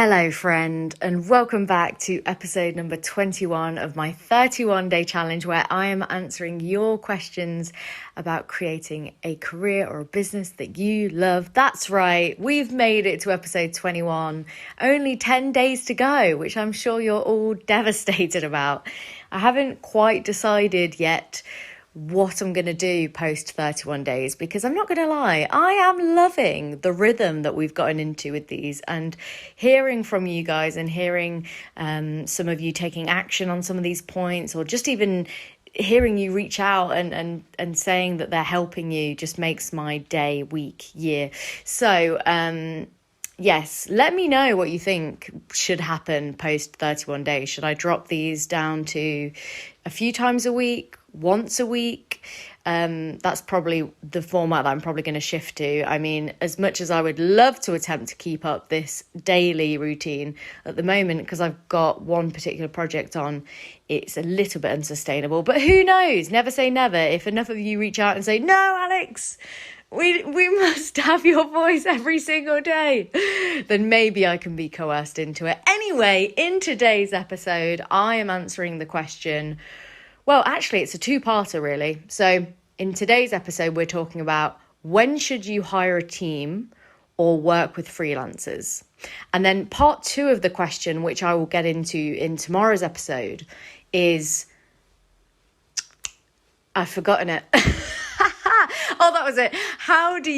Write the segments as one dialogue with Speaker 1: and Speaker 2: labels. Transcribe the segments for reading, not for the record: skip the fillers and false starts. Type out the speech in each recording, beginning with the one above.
Speaker 1: Hello, friend, and welcome back to episode number 21 of my 31-day challenge, where I am answering your questions about creating a career or a business that you love. That's right, we've made it to episode 21, only 10 days to go, which I'm sure you're all devastated about. I haven't quite decided yet what I'm going to do post 31 days, because I'm not going to lie, I am loving the rhythm that we've gotten into with these, and hearing from you guys and hearing some of you taking action on some of these points, or just even hearing you reach out and saying that they're helping you just makes my day, week, year. So yes, let me know what you think should happen post 31 days. Should I drop these down to a few times a week, once a week? That's probably the format that I'm probably going to shift to. I mean, as much as I would love to attempt to keep up this daily routine, at the moment, because I've got one particular project on, it's a little bit unsustainable. But who knows? Never say never. If enough of you reach out and say, no, Alex, we must have your voice every single day, then maybe I can be coerced into it. Anyway, in today's episode, I am answering the question. Well, actually, it's a two-parter, really. So in today's episode, we're talking about when should you hire a team or work with freelancers? And then part two of the question, which I will get into in tomorrow's episode, is... I've forgotten it. Oh, that was it. How do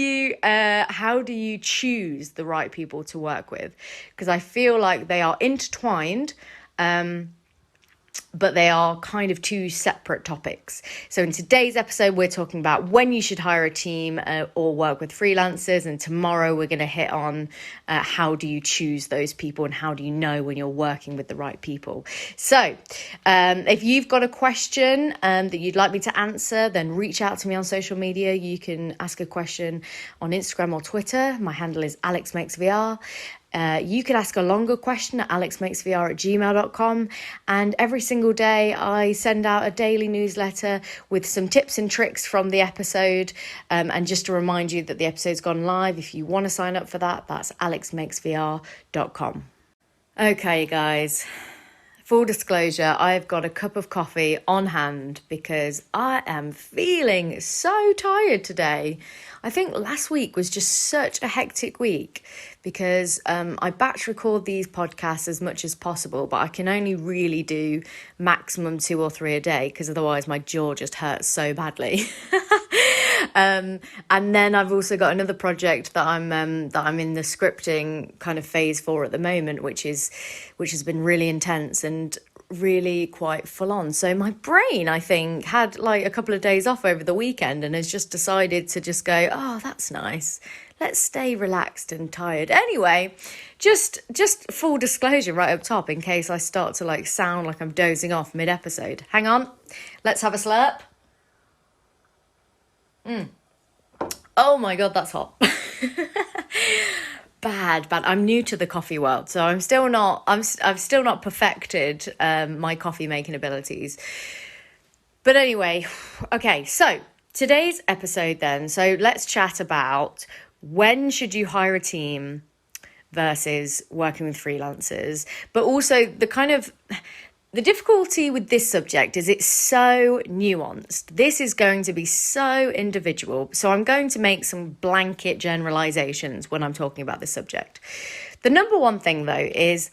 Speaker 1: you choose the right people to work with? Because I feel like they are intertwined, but they are kind of two separate topics. So in today's episode, we're talking about when you should hire a team or work with freelancers. And tomorrow we're going to hit on how do you choose those people and how do you know when you're working with the right people. So if you've got a question that you'd like me to answer, then reach out to me on social media. You can ask a question on Instagram or Twitter. My handle is AlexMakesVR. You could ask a longer question at alexmakesvr@gmail.com, and every single day I send out a daily newsletter with some tips and tricks from the episode, and just to remind you that the episode's gone live. If you want to sign up for that, that's alexmakesvr.com. Okay, guys. Full disclosure, I've got a cup of coffee on hand because I am feeling so tired today. I think last week was just such a hectic week because I batch record these podcasts as much as possible, but I can only really do maximum 2 or 3 a day because otherwise my jaw just hurts so badly. And then I've also got another project that I'm in the scripting kind of phase for at the moment, which has been really intense and really quite full on. So my brain, I think, had like a couple of days off over the weekend and has just decided to just go, oh, that's nice. Let's stay relaxed and tired. Anyway, just full disclosure right up top in case I start to like sound like I'm dozing off mid-episode. Hang on. Let's have a slurp. Oh my God, that's hot. Bad. I'm new to the coffee world, so I've still not perfected my coffee making abilities. But anyway, okay, so today's episode then. So let's chat about when should you hire a team versus working with freelancers, but also the difficulty with this subject is it's so nuanced. This is going to be so individual. So I'm going to make some blanket generalizations when I'm talking about this subject. The number one thing, though, is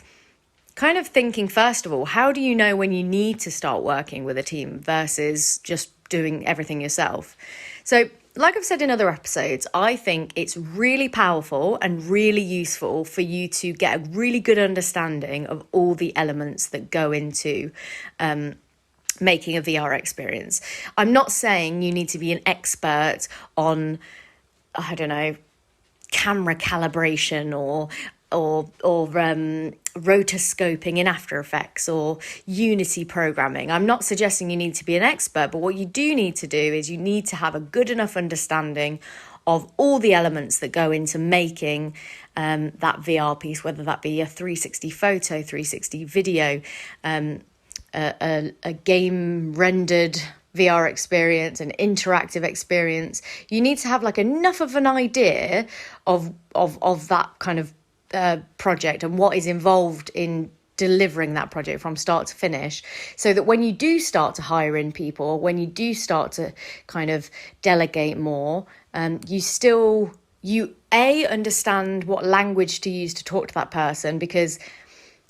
Speaker 1: kind of thinking, first of all, how do you know when you need to start working with a team versus just doing everything yourself? So like I've said in other episodes, I think it's really powerful and really useful for you to get a really good understanding of all the elements that go into making a VR experience. I'm not saying you need to be an expert on, I don't know, camera calibration or rotoscoping in After Effects or Unity programming. I'm not suggesting you need to be an expert, but what you do need to do is you need to have a good enough understanding of all the elements that go into making that VR piece, whether that be a 360 photo, 360 video, a game rendered VR experience, an interactive experience. You need to have like enough of an idea of that kind of project and what is involved in delivering that project from start to finish, so that when you do start to hire in people, when you do start to kind of delegate more, you understand what language to use to talk to that person, because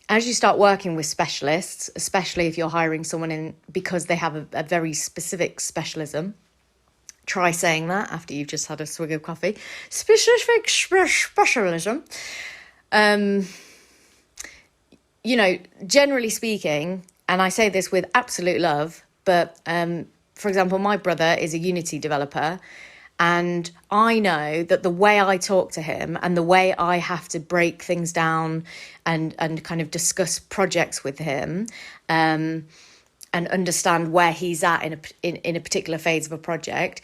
Speaker 1: as you start working with specialists, especially if you're hiring someone in because they have a very specific specialism, try saying that after you've just had a swig of coffee, specific specialism. Generally speaking, and I say this with absolute love, but for example, my brother is a Unity developer, and I know that the way I talk to him and the way I have to break things down and kind of discuss projects with him, and understand where he's at in a particular phase of a project,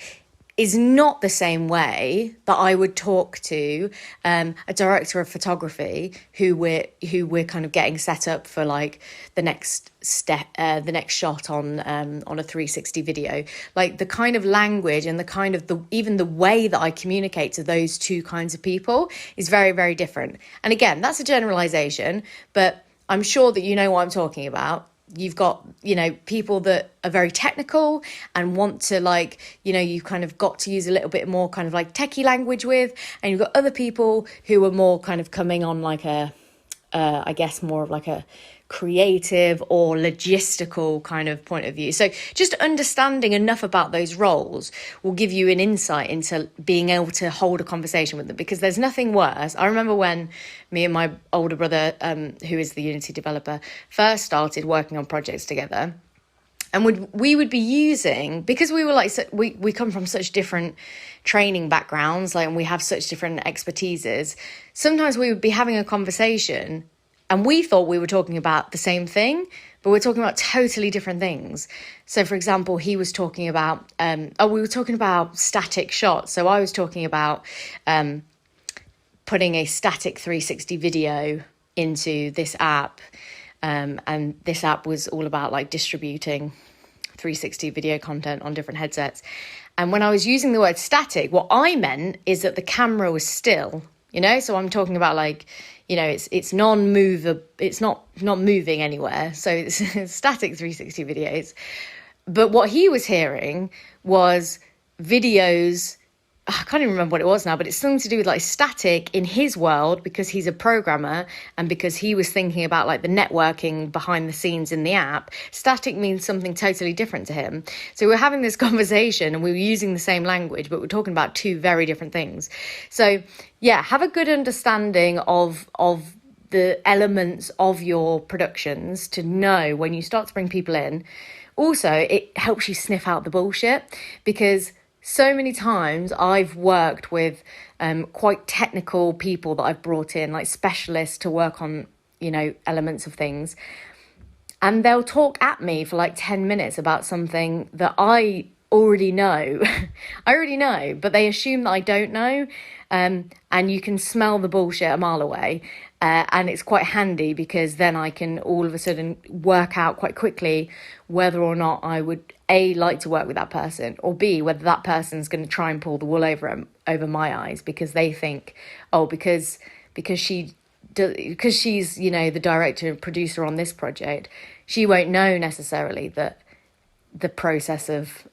Speaker 1: is not the same way that I would talk to a director of photography who we're kind of getting set up for like the next step, the next shot on a 360 video. Like the kind of language and the kind of even the way that I communicate to those two kinds of people is very, very different. And again, that's a generalization, but I'm sure that you know what I'm talking about. You've got, people that are very technical and want to you've kind of got to use a little bit more kind of like techie language with, and you've got other people who are more kind of coming on like I guess more of like a creative or logistical kind of point of view. So just understanding enough about those roles will give you an insight into being able to hold a conversation with them, because there's nothing worse. I remember when me and my older brother, who is the Unity developer, first started working on projects together, and we would be using, because we were we come from such different training backgrounds, and we have such different expertises, sometimes we would be having a conversation and we thought we were talking about the same thing, but we're talking about totally different things. So, for example, he was talking about, we were talking about static shots. So I was talking about putting a static 360 video into this app. And this app was all about like distributing 360 video content on different headsets. And when I was using the word static, what I meant is that the camera was still, so I'm talking about it's non-mover, it's not moving anywhere. So it's static 360 videos. But what he was hearing was videos, I can't even remember what it was now, but it's something to do with like static in his world, because he's a programmer and because he was thinking about like the networking behind the scenes in the app. Static means something totally different to him. So we're having this conversation and we were using the same language, but we're talking about two very different things. So yeah, have a good understanding of the elements of your productions to know when you start to bring people in. Also, it helps you sniff out the bullshit, because so many times I've worked with quite technical people that I've brought in, like specialists to work on, elements of things. And they'll talk at me for like 10 minutes about something that I already know. I already know, but they assume that I don't know. And you can smell the bullshit a mile away. And it's quite handy, because then I can all of a sudden work out quite quickly whether or not I would A, like to work with that person, or B, whether that person's going to try and pull the wool over my eyes, because they think, because she's the director and producer on this project, she won't know necessarily that the process of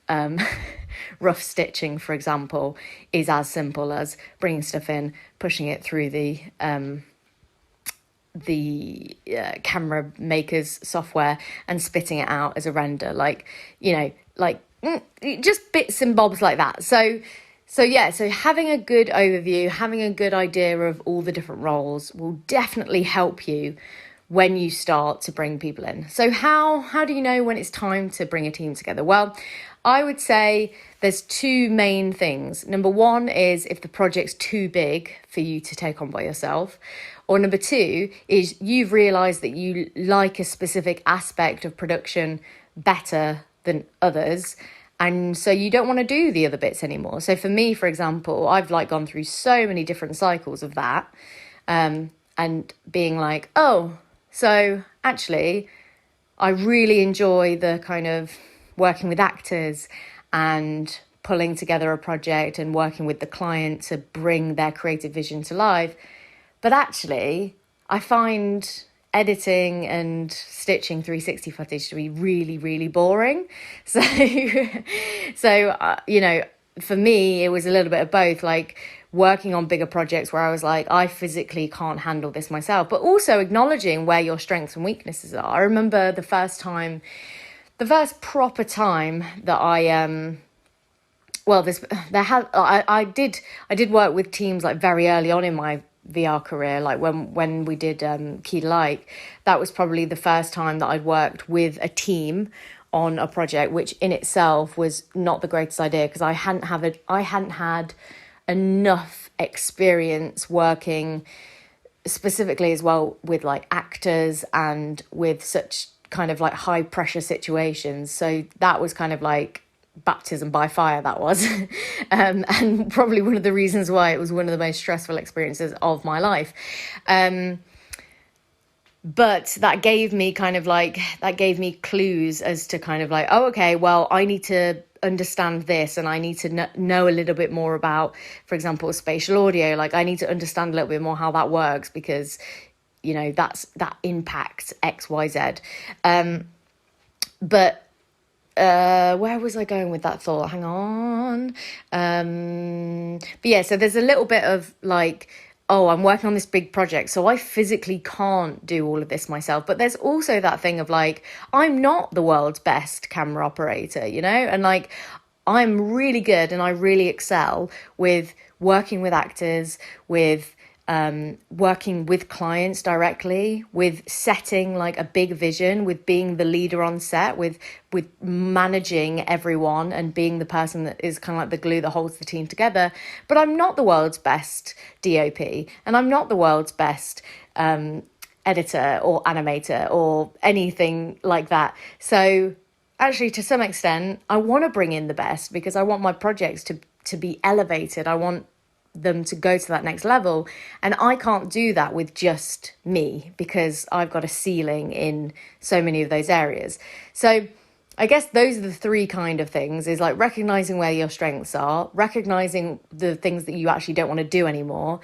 Speaker 1: rough stitching, for example, is as simple as bringing stuff in, pushing it through the camera maker's software and spitting it out as a render, just bits and bobs like that. So having a good overview, having a good idea of all the different roles will definitely help you when you start to bring people in. So how do you know when it's time to bring a team together? Well, I would say there's two main things. Number one is if the project's too big for you to take on by yourself. Or number two is you've realised that you like a specific aspect of production better than others, and so you don't want to do the other bits anymore. So for me, for example, I've gone through so many different cycles of that, and being like, so actually I really enjoy the kind of working with actors and pulling together a project and working with the client to bring their creative vision to life. But actually, I find editing and stitching 360 footage to be really, really boring. So, for me, it was a little bit of both, like working on bigger projects where I was like, I physically can't handle this myself, but also acknowledging where your strengths and weaknesses are. I remember the first proper time that I did work with teams like very early on in my VR career, like when we did Key to Like. That was probably the first time that I'd worked with a team on a project, which in itself was not the greatest idea, because I hadn't had enough experience working specifically as well with like actors and with such kind of like high pressure situations. So that was kind of like baptism by fire, that was. And probably one of the reasons why it was one of the most stressful experiences of my life. But that gave me clues as to kind of like, oh, okay, well, I need to understand this, and I need to know a little bit more about, for example, spatial audio. Like, I need to understand a little bit more how that works, because, that impacts X, Y, Z. But where was I going with that thought? Hang on. But yeah, so there's a little bit of like, oh, I'm working on this big project, so I physically can't do all of this myself. But there's also that thing of like, I'm not the world's best camera operator, and like, I'm really good and I really excel with working with actors, with working with clients directly, with setting like a big vision, with being the leader on set, with managing everyone and being the person that is kind of like the glue that holds the team together. But I'm not the world's best DOP, and I'm not the world's best editor or animator or anything like that. So actually, to some extent, I want to bring in the best, because I want my projects to be elevated. I want them to go to that next level, and I can't do that with just me, because I've got a ceiling in so many of those areas. So I guess those are the three kind of things, is like recognizing where your strengths are, recognizing the things that you actually don't want to do anymore,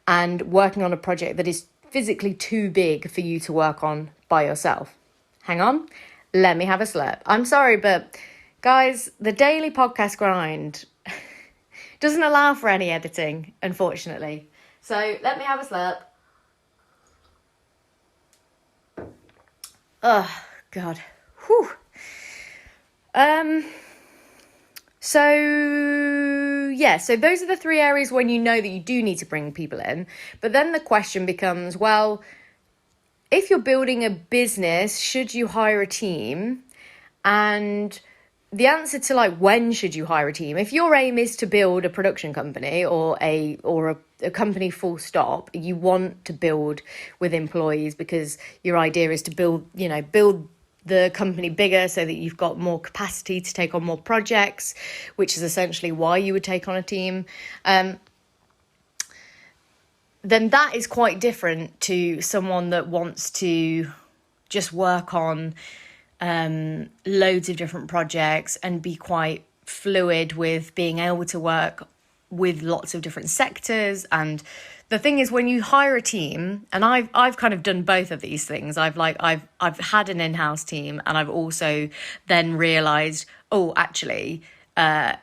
Speaker 1: and working on a project that is physically too big for you to work on by yourself. Hang on, let me have a slurp. I'm sorry, but guys, the daily podcast grind doesn't allow for any editing, unfortunately. So let me have a slurp. Oh, God. Whew. So those are the three areas when you know that you do need to bring people in. But then the question becomes, well, if you're building a business, should you hire a team? And the answer to like, when should you hire a team? If your aim is to build a production company or a company full stop, you want to build with employees, because your idea is to build the company bigger so that you've got more capacity to take on more projects, which is essentially why you would take on a team. Then that is quite different to someone that wants to just work on loads of different projects and be quite fluid with being able to work with lots of different sectors. And the thing is, when you hire a team, and I've kind of done both of these things. I've had an in-house team, and I've also then realized, oh, actually, I'm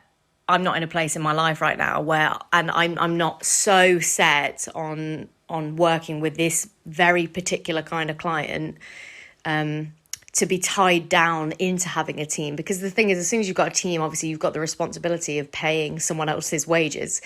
Speaker 1: not in a place in my life right now where, and I'm not so set on working with this very particular kind of client, to be tied down into having a team. Because the thing is, as soon as you've got a team, obviously you've got the responsibility of paying someone else's wages,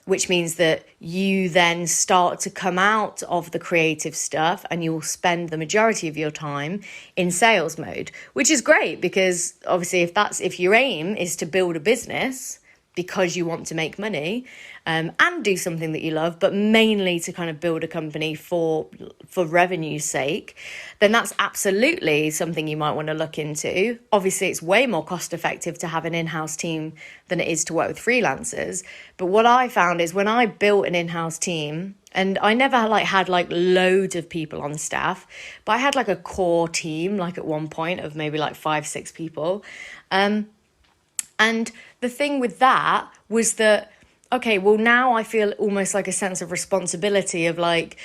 Speaker 1: which means that you then start to come out of the creative stuff and you'll spend the majority of your time in sales mode, which is great, because obviously if your aim is to build a business because you want to make money, and do something that you love, but mainly to kind of build a company for revenue's sake, then that's absolutely something you might want to look into. Obviously, it's way more cost effective to have an in-house team than it is to work with freelancers. But what I found is, when I built an in-house team, and I never had loads of people on staff, but I had like a core team, like at one point, of maybe like 5-6 people. And the thing with that was that okay, well, now I feel almost like a sense of responsibility of like,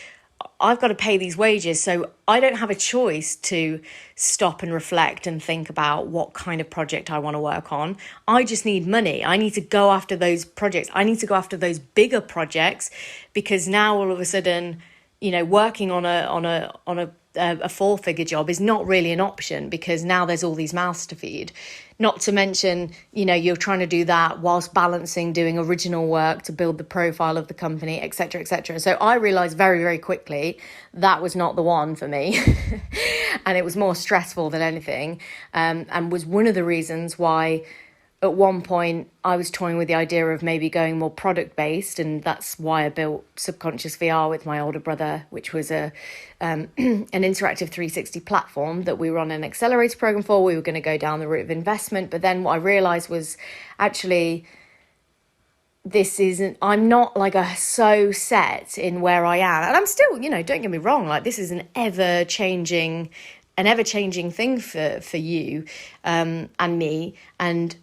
Speaker 1: I've got to pay these wages. So I don't have a choice to stop and reflect and think about what kind of project I want to work on. I just need money. I need to go after those projects. I need to go after those bigger projects, because now all of a sudden, working on a four-figure job is not really an option, because now there's all these mouths to feed. Not to mention, you're trying to do that whilst balancing doing original work to build the profile of the company, etc., etc. So I realized very, very quickly that was not the one for me. And it was more stressful than anything, and was one of the reasons why at one point I was toying with the idea of maybe going more product based, and that's why I built Subconscious VR with my older brother, which was an interactive 360 platform that we were on an accelerator program for. We were going to go down the route of investment, but then what I realized was actually I'm not like so set in where I am, and I'm still, don't get me wrong, like this is an ever changing thing for you and me, and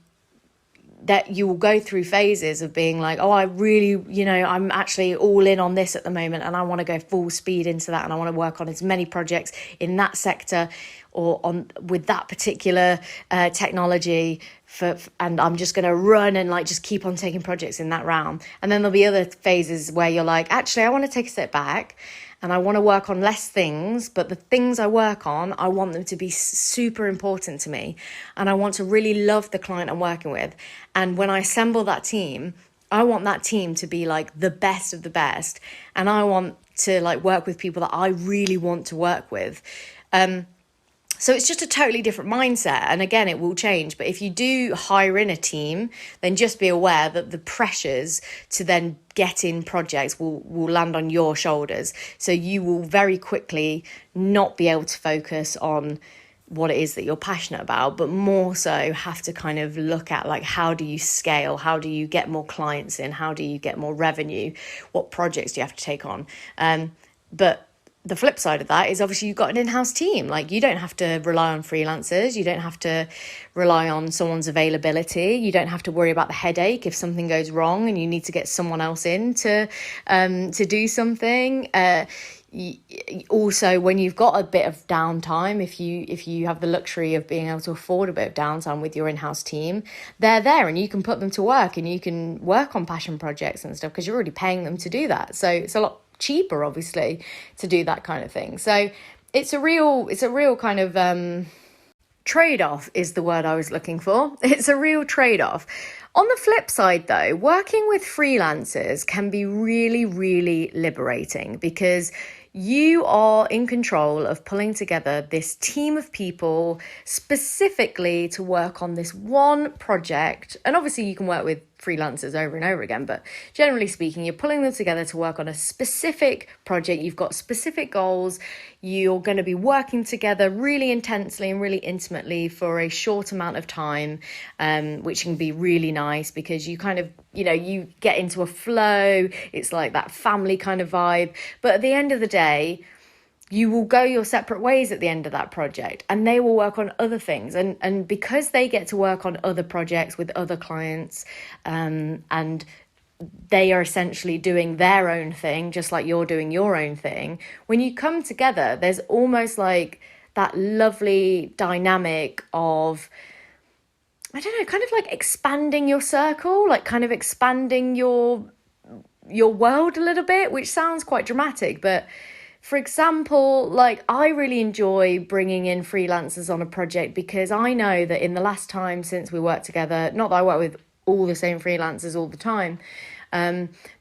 Speaker 1: that you will go through phases of being like, oh, I really, I'm actually all in on this at the moment, and I want to go full speed into that, and I want to work on as many projects in that sector or on with that particular technology and I'm just going to run and like just keep on taking projects in that realm. And then there'll be other phases where you're like, actually, I want to take a step back and I want to work on less things, but the things I work on, I want them to be super important to me. And I want to really love the client I'm working with. And when I assemble that team, I want that team to be like the best of the best. And I want to like work with people that I really want to work with. So it's just a totally different mindset. And again, it will change. But if you do hire in a team, then just be aware that the pressures to then get in projects will land on your shoulders. So you will very quickly not be able to focus on what it is that you're passionate about, but more so have to kind of look at like, how do you scale? How do you get more clients in? How do you get more revenue? What projects do you have to take on? But the flip side of that is obviously you've got an in-house team. Like you don't have to rely on freelancers. You don't have to rely on someone's availability. You don't have to worry about the headache if something goes wrong and you need to get someone else in to do something. Also, when you've got a bit of downtime, if you have the luxury of being able to afford a bit of downtime with your in-house team, they're there and you can put them to work and you can work on passion projects and stuff because you're already paying them to do that. So it's a lot cheaper, obviously, to do that kind of thing. So it's a real kind of trade-off is the word I was looking for. It's a real trade-off. On the flip side, though, working with freelancers can be really, really liberating because you are in control of pulling together this team of people specifically to work on this one project. And obviously you can work with freelancers over and over again, but generally speaking, you're pulling them together to work on a specific project. You've got specific goals. You're going to be working together really intensely and really intimately for a short amount of time, which can be really nice because you kind of, you get into a flow. It's like that family kind of vibe. But at the end of the day, you will go your separate ways at the end of that project and they will work on other things. And because they get to work on other projects with other clients, and they are essentially doing their own thing, just like you're doing your own thing, when you come together, there's almost like that lovely dynamic of, I don't know, kind of like expanding your circle, like kind of expanding your world a little bit, which sounds quite dramatic, but for example, like I really enjoy bringing in freelancers on a project because I know that in the last time since we worked together, not that I work with all the same freelancers all the time,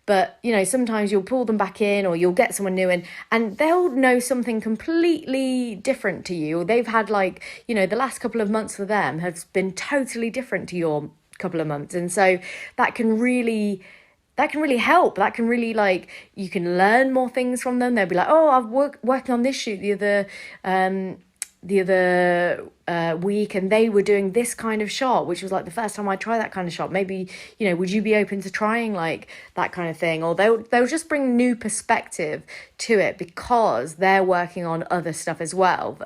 Speaker 1: but sometimes you'll pull them back in or you'll get someone new in and they'll know something completely different to you. Or they've had like, the last couple of months for them has been totally different to your couple of months. And so that can really help. That can really, like, you can learn more things from them. They'll be like, oh, I've working on this shoot the other week and they were doing this kind of shot, which was like the first time I tried that kind of shot. Maybe, would you be open to trying like that kind of thing? Or they'll just bring new perspective to it because they're working on other stuff as well.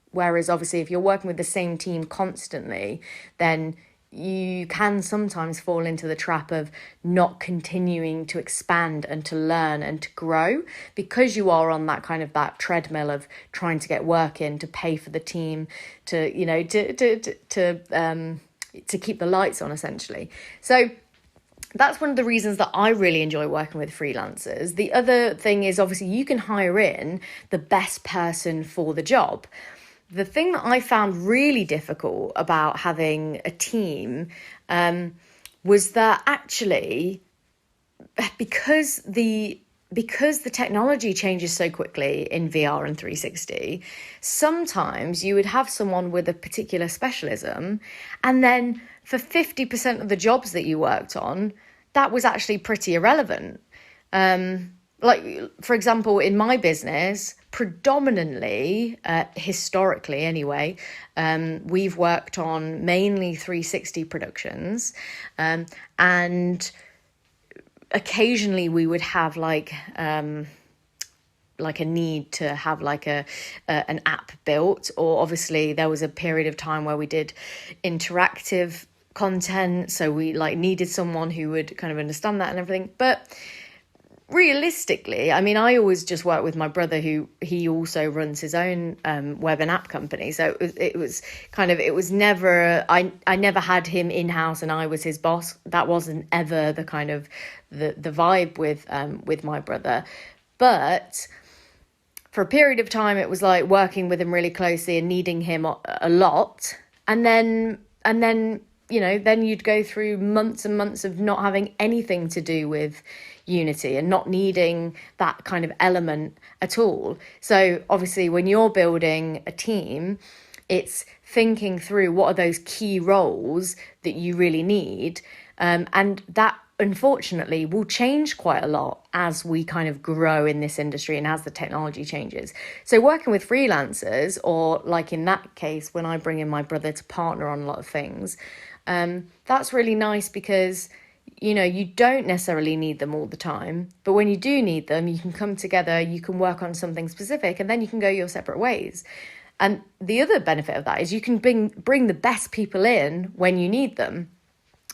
Speaker 1: Whereas obviously if you're working with the same team constantly, then you can sometimes fall into the trap of not continuing to expand and to learn and to grow, because you are on that kind of that treadmill of trying to get work in, to pay for the team, to keep the lights on, essentially. So that's one of the reasons that I really enjoy working with freelancers. The other thing is, obviously, you can hire in the best person for the job. The thing that I found really difficult about having a team was that actually, because the technology changes so quickly in VR and 360, sometimes you would have someone with a particular specialism, and then for 50% of the jobs that you worked on, that was actually pretty irrelevant. Like, for example, in my business, predominantly, historically anyway, we've worked on mainly 360 productions, and occasionally we would have like a need to have like an app built, or obviously there was a period of time where we did interactive content, so we like needed someone who would kind of understand that and everything. But realistically, I mean, I always just work with my brother, who he also runs his own web and app company. So it was never, I never had him in-house and I was his boss. That wasn't ever the kind of the vibe with my brother. But for a period of time, it was like working with him really closely and needing him a lot. And then then you'd go through months and months of not having anything to do with Unity and not needing that kind of element at all. So obviously, when you're building a team, it's thinking through what are those key roles that you really need. And that, unfortunately, will change quite a lot as we kind of grow in this industry and as the technology changes. So working with freelancers, or like in that case, when I bring in my brother to partner on a lot of things, that's really nice because, you don't necessarily need them all the time, but when you do need them, you can come together, you can work on something specific, and then you can go your separate ways. And the other benefit of that is you can bring the best people in when you need them.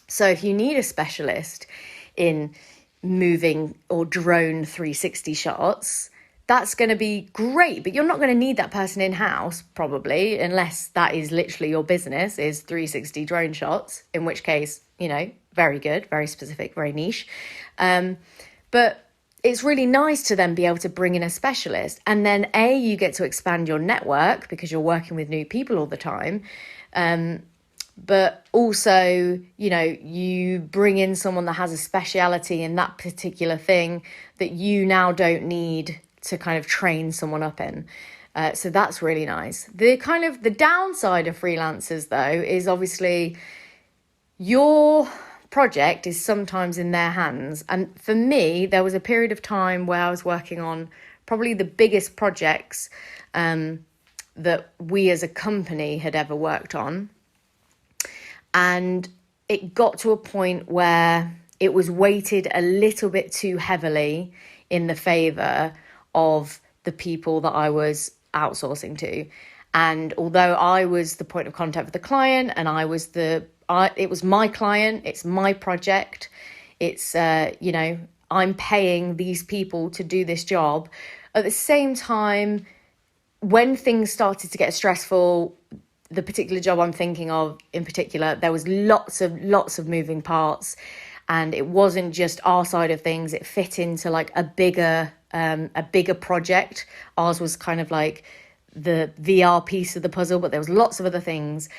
Speaker 1: So if you need a specialist in moving or drone 360 shots, that's going to be great, but you're not going to need that person in-house probably, unless that is literally your business is 360 drone shots, in which case, very good, very specific, very niche. But it's really nice to then be able to bring in a specialist, and then you get to expand your network because you're working with new people all the time. But also, you bring in someone that has a speciality in that particular thing that you now don't need to kind of train someone up in. So that's really nice. The downside of freelancers, though, is obviously your project is sometimes in their hands. And for me, there was a period of time where I was working on probably the biggest projects that we as a company had ever worked on. And it got to a point where it was weighted a little bit too heavily in the favour of the people that I was outsourcing to. And although I was the point of contact with the client, and it was my client, it's my project, it's, I'm paying these people to do this job. At the same time, when things started to get stressful, the particular job I'm thinking of in particular, there was lots of moving parts, and it wasn't just our side of things. It fit into like a bigger project. Ours was kind of like the VR piece of the puzzle, but there was lots of other things.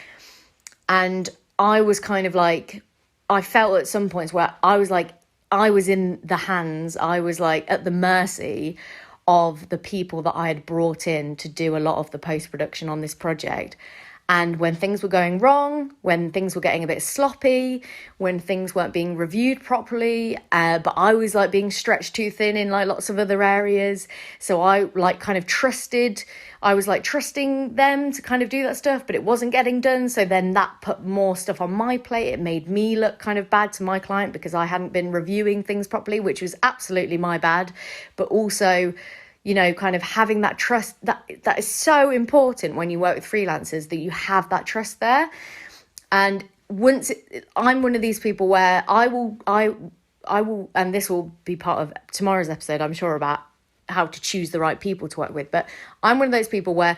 Speaker 1: And I was kind of like, I felt at some points where I was like, I was in the hands, I was like at the mercy of the people that I had brought in to do a lot of the post-production on this project. And when things were going wrong, when things were getting a bit sloppy, when things weren't being reviewed properly, but I was like being stretched too thin in like lots of other areas. So I like kind of I was like trusting them to kind of do that stuff, but it wasn't getting done. So then that put more stuff on my plate. It made me look kind of bad to my client because I hadn't been reviewing things properly, which was absolutely my bad. But also, kind of having that trust, that is so important when you work with freelancers, that you have that trust there. And I'm one of these people where I will, and this will be part of tomorrow's episode, I'm sure, about how to choose the right people to work with. But I'm one of those people where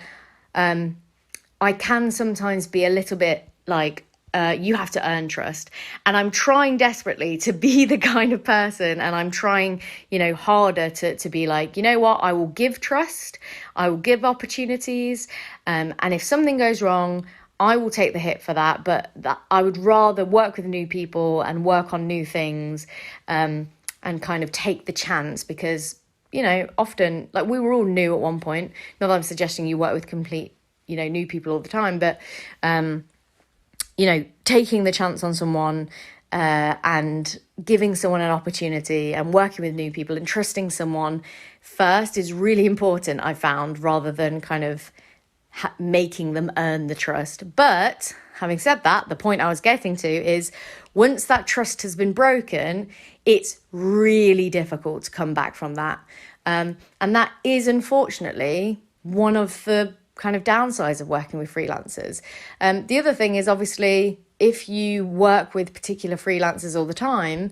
Speaker 1: I can sometimes be a little bit like, you have to earn trust. And I'm trying desperately to be the kind of person, and I'm trying, harder to be like, you know what, I will give trust, I will give opportunities. And if something goes wrong, I will take the hit for that. But I would rather work with new people and work on new things, and kind of take the chance, because, often, like, we were all new at one point. Not that I'm suggesting you work with complete, new people all the time, but, taking the chance on someone, and giving someone an opportunity and working with new people and trusting someone first is really important, I found, rather than kind of making them earn the trust. But having said that, the point I was getting to is, once that trust has been broken, it's really difficult to come back from that. And that is, unfortunately, one of the kind of downsides of working with freelancers. The other thing is, obviously, if you work with particular freelancers all the time,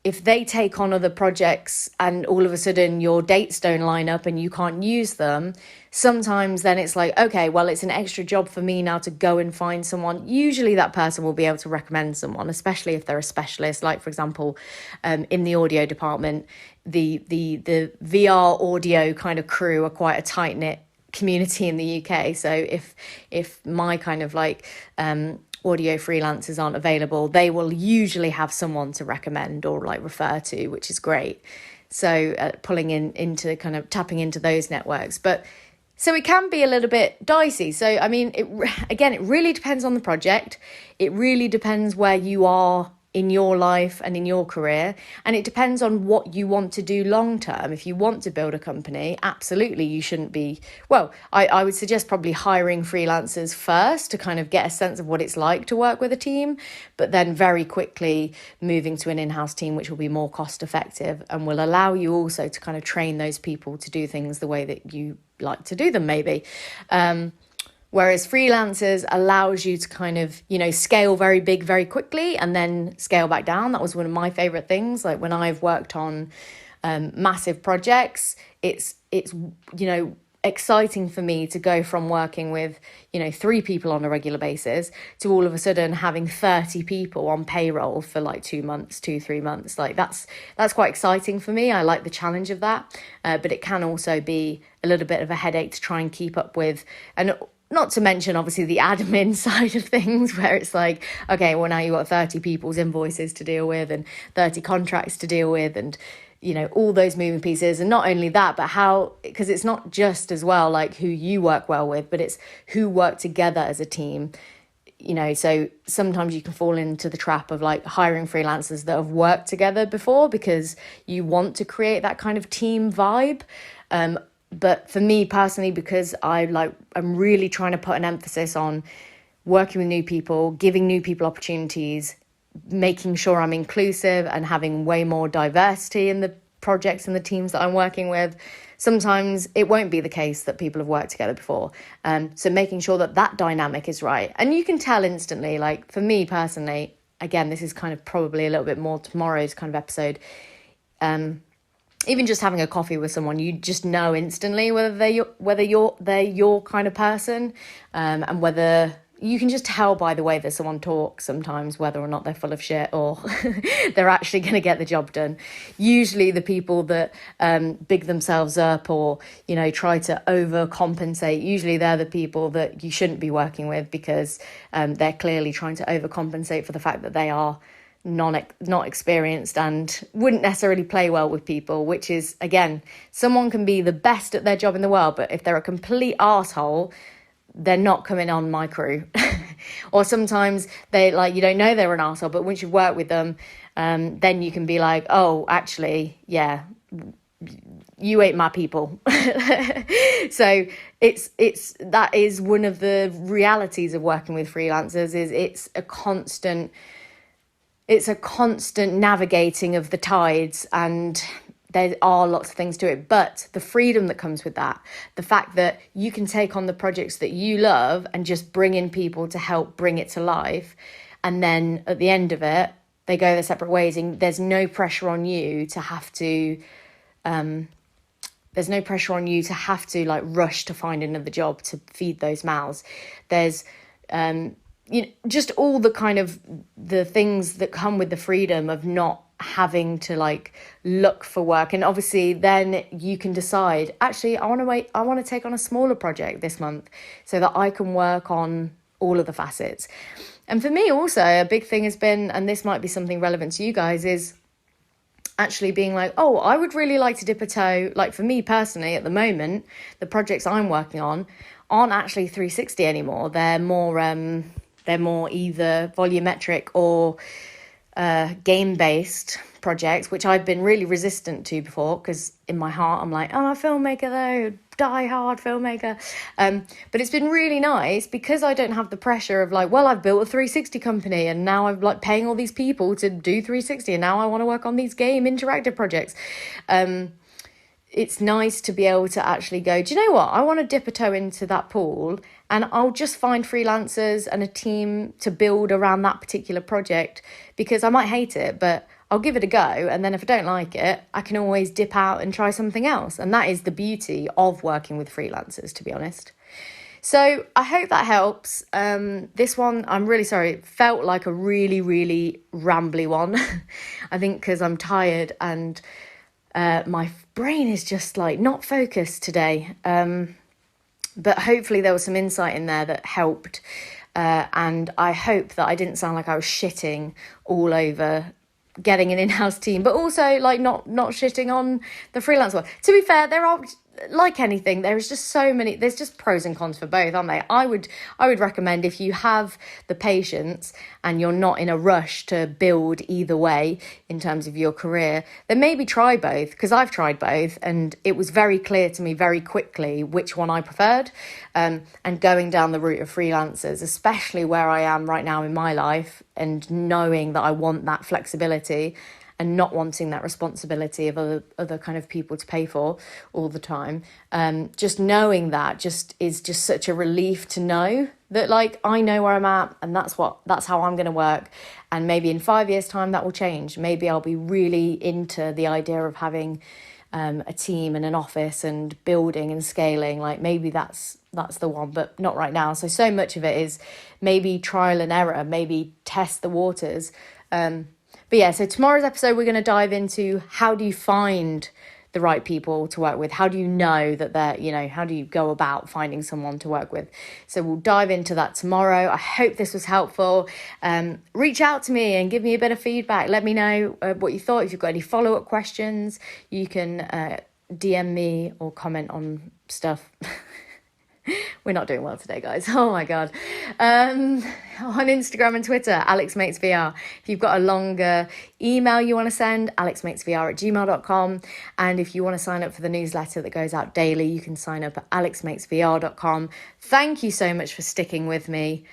Speaker 1: if they take on other projects and all of a sudden your dates don't line up and you can't use them, sometimes then it's like, okay, well, it's an extra job for me now to go and find someone. Usually that person will be able to recommend someone, especially if they're a specialist. Like, for example, in the audio department, the VR audio kind of crew are quite a tight-knit community in the UK. So if my kind of like audio freelancers aren't available, they will usually have someone to recommend or like refer to, which is great. So pulling into kind of tapping into those networks. But so it can be a little bit dicey. So, I mean, it really depends on the project. It really depends where you are in your life and in your career. And it depends on what you want to do long term. If you want to build a company, absolutely, you shouldn't be, well, I would suggest probably hiring freelancers first to kind of get a sense of what it's like to work with a team, but then very quickly moving to an in-house team, which will be more cost effective and will allow you also to kind of train those people to do things the way that you like to do them, maybe. Whereas freelancers allows you to kind of, scale very big, very quickly and then scale back down. That was one of my favorite things. Like, when I've worked on massive projects, it's exciting for me to go from working with, 3 people on a regular basis to all of a sudden having 30 people on payroll for like 2 months, 3 months. Like, that's quite exciting for me. I like the challenge of that. But it can also be a little bit of a headache to try and keep up with. And not to mention, obviously, the admin side of things, where it's like, okay, well, now you've got 30 people's invoices to deal with and 30 contracts to deal with and, all those moving pieces. And not only that, but because it's not just as well, like, who you work well with, but it's who work together as a team. So sometimes you can fall into the trap of like hiring freelancers that have worked together before because you want to create that kind of team vibe. But for me personally, because I'm really trying to put an emphasis on working with new people, giving new people opportunities, making sure I'm inclusive and having way more diversity in the projects and the teams that I'm working with. Sometimes it won't be the case that people have worked together before. So making sure that dynamic is right. And you can tell instantly, like, for me personally, again, this is kind of probably a little bit more tomorrow's kind of episode. Even just having a coffee with someone, you just know instantly whether they're your kind of person, and whether you can just tell by the way that someone talks sometimes whether or not they're full of shit or they're actually going to get the job done. Usually the people that big themselves up or try to overcompensate, usually they're the people that you shouldn't be working with, because they're clearly trying to overcompensate for the fact that they are not experienced and wouldn't necessarily play well with people, which is, again, someone can be the best at their job in the world, but if they're a complete arsehole, they're not coming on my crew. Or sometimes they, like, you don't know they're an arsehole, but once you've worked with them, then you can be like, oh, actually, yeah, you ain't my people. So that is one of the realities of working with freelancers, is it's a constant navigating of the tides, and there are lots of things to it. But the freedom that comes with that, the fact that you can take on the projects that you love and just bring in people to help bring it to life, and then at the end of it, they go their separate ways, and there's no pressure on you to have to like rush to find another job to feed those mouths. There's just all the kind of the things that come with the freedom of not having to like look for work. And obviously then you can decide, actually I want to take on a smaller project this month so that I can work on all of the facets. And for me also, a big thing has been, and this might be something relevant to you guys, is actually being like, oh, I would really like to dip a toe. Like for me personally, at the moment, the projects I'm working on aren't actually 360 anymore. They're more either volumetric or game-based projects, which I've been really resistant to before, because in my heart I'm like, I'm a filmmaker though, die-hard filmmaker. But it's been really nice because I don't have the pressure of like, well, I've built a 360 company and now I'm like paying all these people to do 360 and now I want to work on these game interactive projects. It's nice to be able to actually go, do you know what? I want to dip a toe into that pool and I'll just find freelancers and a team to build around that particular project, because I might hate it, but I'll give it a go. And then if I don't like it, I can always dip out and try something else. And that is the beauty of working with freelancers, to be honest. So I hope that helps. This one, I'm really sorry, it felt like a really, really rambly one. I think because I'm tired and my brain is just like not focused today. But hopefully there was some insight in there that helped. And I hope that I didn't sound like I was shitting all over getting an in-house team, but also like not shitting on the freelance world. To be fair, there are, like anything, there's just pros and cons for both, aren't they? I would recommend, if you have the patience and you're not in a rush to build either way in terms of your career, then maybe try both, because I've tried both and it was very clear to me very quickly which one I preferred. And going down the route of freelancers, especially where I am right now in my life, and knowing that I want that flexibility and not wanting that responsibility of other kind of people to pay for all the time. Just knowing that is just such a relief to know that, like, I know where I'm at and that's how I'm going to work. And maybe in 5 years' time that will change. Maybe I'll be really into the idea of having a team and an office and building and scaling. Like maybe that's the one, but not right now. So much of it is maybe trial and error, maybe test the waters. But yeah, so tomorrow's episode, we're going to dive into how do you find the right people to work with? How do you know that how do you go about finding someone to work with? So we'll dive into that tomorrow. I hope this was helpful. Reach out to me and give me a bit of feedback. Let me know what you thought. If you've got any follow-up questions, you can DM me or comment on stuff. We're not doing well today, guys. Oh my God. On Instagram and Twitter, AlexMatesVR. If you've got a longer email you want to send, alexmatesvr@gmail.com. And if you want to sign up for the newsletter that goes out daily, you can sign up at alexmatesvr.com. Thank you so much for sticking with me.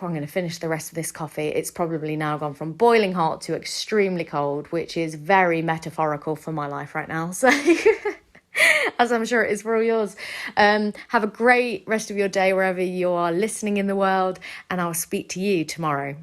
Speaker 1: I'm going to finish the rest of this coffee. It's probably now gone from boiling hot to extremely cold, which is very metaphorical for my life right now. So... as I'm sure it is for all yours. Have a great rest of your day wherever you are listening in the world, and I'll speak to you tomorrow.